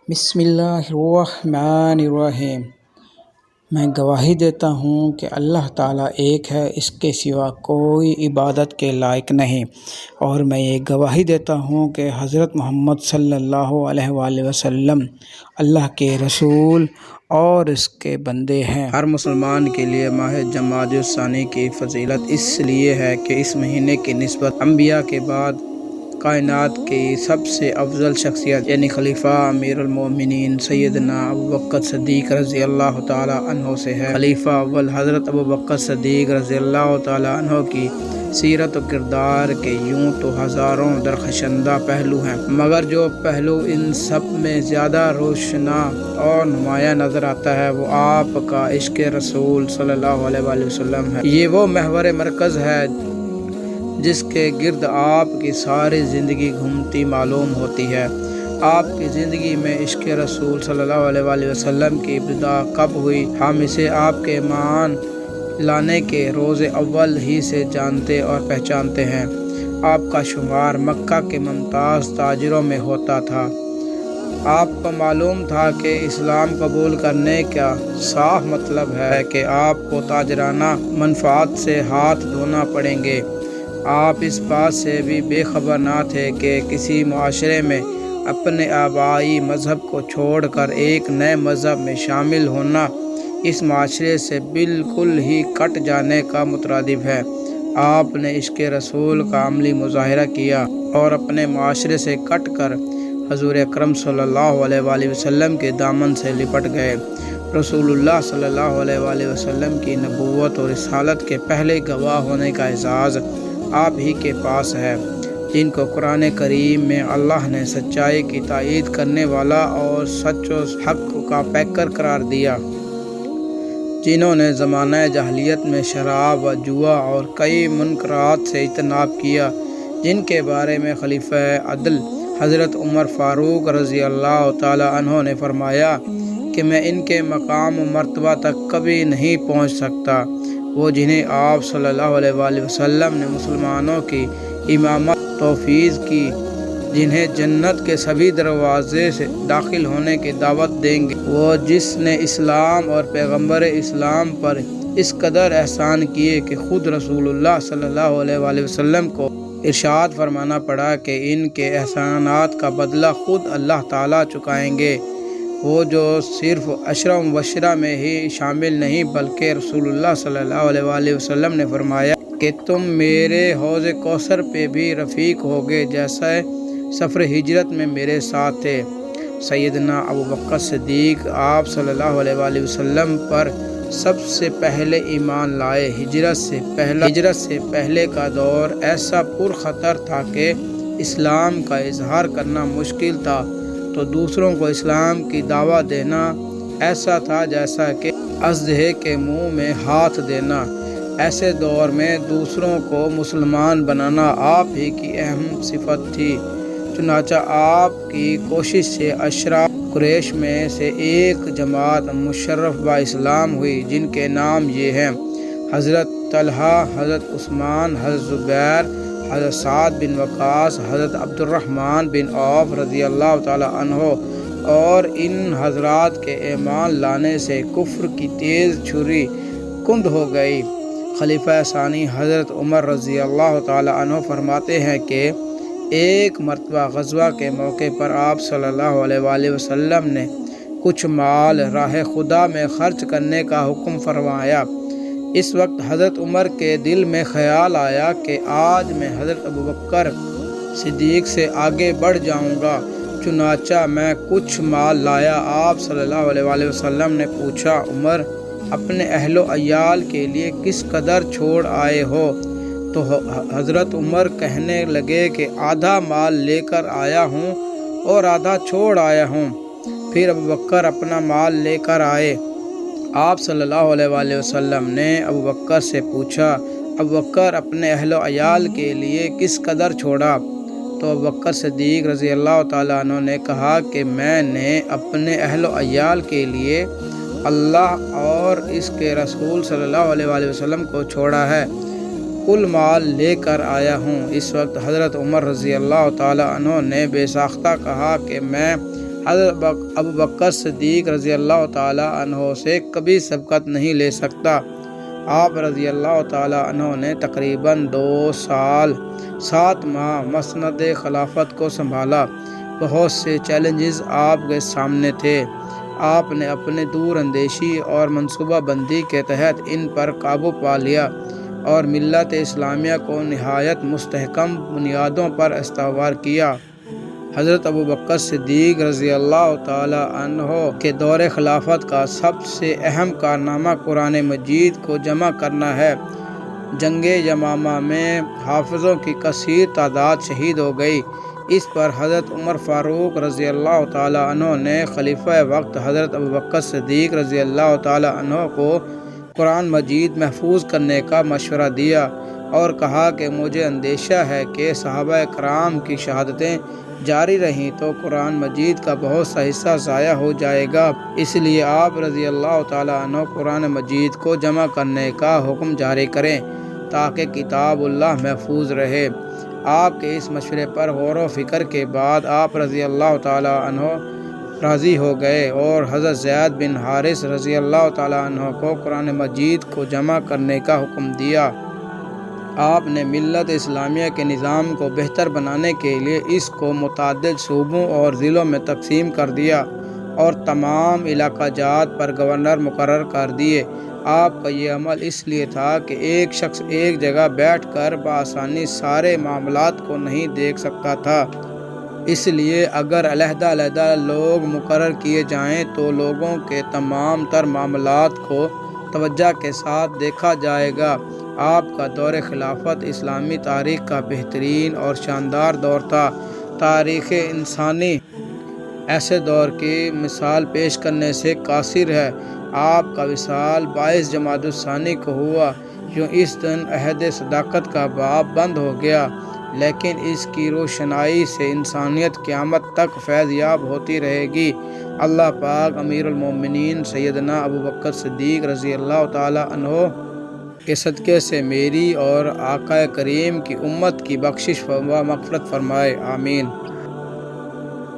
بسم اللہ الرحمن الرحیم۔ میں گواہی دیتا ہوں کہ اللہ تعالیٰ ایک ہے، اس کے سوا کوئی عبادت کے لائق نہیں، اور میں یہ گواہی دیتا ہوں کہ حضرت محمد صلی اللہ علیہ وآلہ وسلم اللہ کے رسول اور اس کے بندے ہیں۔ ہر مسلمان کے لیے ماہ جمادی الثانی کی فضیلت اس لیے ہے کہ اس مہینے کی نسبت انبیاء کے بعد کائنات کی سب سے افضل شخصیت یعنی خلیفہ امیر المومنین سیدنا ابوبکر صدیق رضی اللہ تعالی عنہ سے ہے۔ خلیفہ اول حضرت ابوبکر صدیق رضی اللہ تعالی عنہ کی سیرت و کردار کے یوں تو ہزاروں درخشندہ پہلو ہیں، مگر جو پہلو ان سب میں زیادہ روشنا اور نمایاں نظر آتا ہے وہ آپ کا عشق رسول صلی اللہ علیہ وآلہ وسلم ہے۔ یہ وہ محور مرکز ہے جس کے گرد آپ کی ساری زندگی گھومتی معلوم ہوتی ہے۔ آپ کی زندگی میں عشق رسول صلی اللہ علیہ وآلہ وسلم کی ابتدا کب ہوئی، ہم اسے آپ کے ایمان لانے کے روز اول ہی سے جانتے اور پہچانتے ہیں۔ آپ کا شمار مکہ کے ممتاز تاجروں میں ہوتا تھا۔ آپ کو معلوم تھا کہ اسلام قبول کرنے کا صاف مطلب ہے کہ آپ کو تاجرانہ منفعت سے ہاتھ دھونا پڑیں گے۔ آپ اس بات سے بھی بے خبر نہ تھے کہ کسی معاشرے میں اپنے آبائی مذہب کو چھوڑ کر ایک نئے مذہب میں شامل ہونا اس معاشرے سے بالکل ہی کٹ جانے کا مترادف ہے۔ آپ نے عشق رسول کا عملی مظاہرہ کیا اور اپنے معاشرے سے کٹ کر حضور اکرم صلی اللہ علیہ وآلہ وسلم کے دامن سے لپٹ گئے۔ رسول اللہ صلی اللہ علیہ وآلہ وسلم کی نبوت اور رسالت کے پہلے گواہ ہونے کا اعزاز آپ ہی کے پاس ہے، جن کو قرآن کریم میں اللہ نے سچائی کی تائید کرنے والا اور سچ و حق کا پیکر قرار دیا، جنہوں نے زمانہ جاہلیت میں شراب و جوا اور کئی منکرات سے اجتناب کیا، جن کے بارے میں خلیفہ عدل حضرت عمر فاروق رضی اللہ تعالی عنہ نے فرمایا کہ میں ان کے مقام و مرتبہ تک کبھی نہیں پہنچ سکتا، وہ جنہیں آپ صلی اللہ علیہ وآلہ وسلم نے مسلمانوں کی امامت توفیق کی، جنہیں جنت کے سبھی دروازے سے داخل ہونے کی دعوت دیں گے، وہ جس نے اسلام اور پیغمبر اسلام پر اس قدر احسان کیے کہ خود رسول اللہ صلی اللہ علیہ وآلہ وسلم کو ارشاد فرمانا پڑا کہ ان کے احسانات کا بدلہ خود اللہ تعالیٰ چکائیں گے، وہ جو صرف عشرہ مبشرہ میں ہی شامل نہیں بلکہ رسول اللہ صلی اللہ علیہ وآلہ وسلم نے فرمایا کہ تم میرے حوض کوثر پہ بھی رفیق ہوگے جیسا سفر ہجرت میں میرے ساتھ تھے۔ سیدنا ابوبکر صدیق آپ صلی اللہ علیہ وآلہ وسلم پر سب سے پہلے ایمان لائے۔ ہجرت سے پہلے کا دور ایسا پرخطر تھا کہ اسلام کا اظہار کرنا مشکل تھا، تو دوسروں کو اسلام کی دعوت دینا ایسا تھا جیسا کہ اژدہے کے منہ میں ہاتھ دینا۔ ایسے دور میں دوسروں کو مسلمان بنانا آپ ہی کی اہم صفت تھی، چنانچہ آپ کی کوشش سے اشراف قریش میں سے ایک جماعت مشرف با اسلام ہوئی، جن کے نام یہ ہیں: حضرت طلحہ، حضرت عثمان، حضرت زبیر، حضرت سعد بن وقاص، حضرت عبد الرحمن بن عوف رضی اللہ تعالی عنہ، اور ان حضرات کے ایمان لانے سے کفر کی تیز چھری کند ہو گئی۔ خلیفہ ثانی حضرت عمر رضی اللہ تعالی عنہ فرماتے ہیں کہ ایک مرتبہ غزوہ کے موقع پر آپ صلی اللہ علیہ وآلہ وسلم نے کچھ مال راہ خدا میں خرچ کرنے کا حکم فرمایا۔ اس وقت حضرت عمر کے دل میں خیال آیا کہ آج میں حضرت ابوبکر صدیق سے آگے بڑھ جاؤں گا، چنانچہ میں کچھ مال لایا۔ آپ صلی اللہ علیہ وآلہ وسلم نے پوچھا: عمر، اپنے اہل و عیال کے لیے کس قدر چھوڑ آئے ہو؟ تو حضرت عمر کہنے لگے کہ آدھا مال لے کر آیا ہوں اور آدھا چھوڑ آیا ہوں۔ پھر ابوبکر اپنا مال لے کر آئے۔ آپ صلی اللہ علیہ وآلہ وسلم نے ابوبکر سے پوچھا: ابوبکر، اپنے اہل و عیال کے لیے کس قدر چھوڑا؟ تو ابوبکر صدیق رضی اللہ تعالیٰ عنہ نے کہا کہ میں نے اپنے اہل و عیال کے لیے اللہ اور اس کے رسول صلی اللہ علیہ وآلہ وسلم کو چھوڑا ہے، کل مال لے کر آیا ہوں۔ اس وقت حضرت عمر رضی اللہ تعالیٰ عنہ نے بے ساختہ کہا کہ میں حضرت ابوبکر صدیق رضی اللہ تعالی عنہ سے کبھی سبقت نہیں لے سکتا۔ آپ رضی اللہ تعالی عنہ نے تقریباً 2 سال 7 ماہ مسند خلافت کو سنبھالا۔ بہت سے چیلنجز آپ کے سامنے تھے۔ آپ نے اپنے دور اندیشی اور منصوبہ بندی کے تحت ان پر قابو پا لیا اور ملت اسلامیہ کو نہایت مستحکم بنیادوں پر استوار کیا۔ حضرت ابوبکر صدیق رضی اللہ تعالی عنہ کے دور خلافت کا سب سے اہم کارنامہ قرآن مجید کو جمع کرنا ہے۔ جنگ یمامہ میں حافظوں کی کثیر تعداد شہید ہو گئی۔ اس پر حضرت عمر فاروق رضی اللہ تعالی عنہ نے خلیفہ وقت حضرت ابوبکر صدیق رضی اللہ تعالی عنہ کو قرآن مجید محفوظ کرنے کا مشورہ دیا اور کہا کہ مجھے اندیشہ ہے کہ صحابہ کرام کی شہادتیں جاری رہیں تو قرآن مجید کا بہت سا حصہ ضائع ہو جائے گا، اس لیے آپ رضی اللہ تعالی عنہ قرآن مجید کو جمع کرنے کا حکم جاری کریں تاکہ کتاب اللہ محفوظ رہے۔ آپ کے اس مشورے پر غور و فکر کے بعد آپ رضی اللہ تعالی عنہ راضی ہو گئے اور حضرت زید بن حارث رضی اللہ تعالی عنہ کو قرآن مجید کو جمع کرنے کا حکم دیا۔ آپ نے ملت اسلامیہ کے نظام کو بہتر بنانے کے لیے اس کو متعدد صوبوں اور ضلعوں میں تقسیم کر دیا اور تمام علاقہ جات پر گورنر مقرر کر دیے۔ آپ کا یہ عمل اس لیے تھا کہ ایک شخص ایک جگہ بیٹھ کر بآسانی سارے معاملات کو نہیں دیکھ سکتا تھا، اس لیے اگر علیحدہ علیحدہ لوگ مقرر کیے جائیں تو لوگوں کے تمام تر معاملات کو توجہ کے ساتھ دیکھا جائے گا۔ آپ کا دور خلافت اسلامی تاریخ کا بہترین اور شاندار دور تھا۔ تاریخ انسانی ایسے دور کی مثال پیش کرنے سے قاصر ہے۔ آپ کا وصال 22 جمادی الثانی کو ہوا۔ یوں اس دن عہد صداقت کا باب بند ہو گیا، لیکن اس کی روشنائی سے انسانیت قیامت تک فیض یاب ہوتی رہے گی۔ اللہ پاک امیر المومنین سیدنا ابوبکر صدیق رضی اللہ تعالی عنہ کے صدقے سے میری اور آقا کریم کی امت کی بخشش و مغفرت فرمائے، آمین۔